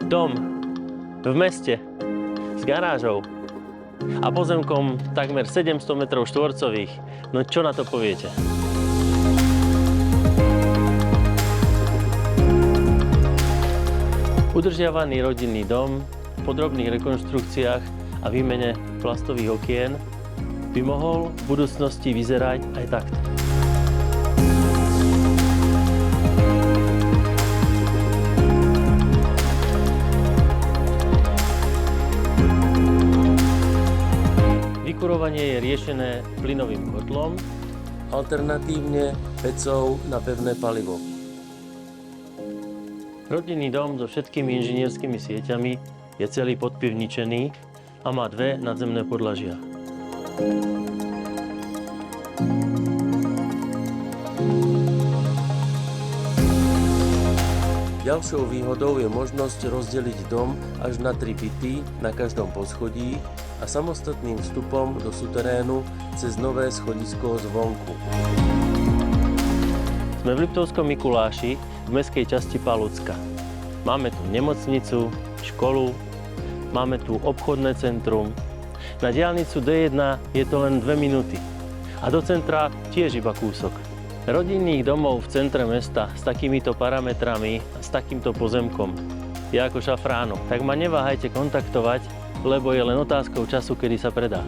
Dom v meste s garážou a pozemkom takmer 700 metrov štvorcových. No čo na to poviete? Udržiavaný rodinný dom v podrobných rekonštrukciách a výmene plastových okien by mohol v budúcnosti vyzerať aj takto. Vykurovanie je riešené plynovým kotlom, alternatívne pecou na pevné palivo. Rodinný dom so všetkými inžinierskými sieťami je celý podpivničený a má dve nadzemné podlažia. Ďalšou výhodou je možnosť rozdeliť dom až na 3 byty na každom poschodí a samostatným vstupom do suterénu cez nové schodisko zvonku. Sme v Liptovskom Mikuláši v mestskej časti Palucka. Máme tu nemocnicu, školu, máme tu obchodné centrum. Na diaľnicu D1 je to len 2 minúty. A do centra tiež iba kúsok. Rodinných domov v centre mesta s takýmito parametrami a s takýmto pozemkom je ako šafránu. Tak ma neváhajte kontaktovať, lebo je len otázkou času, kedy sa predá.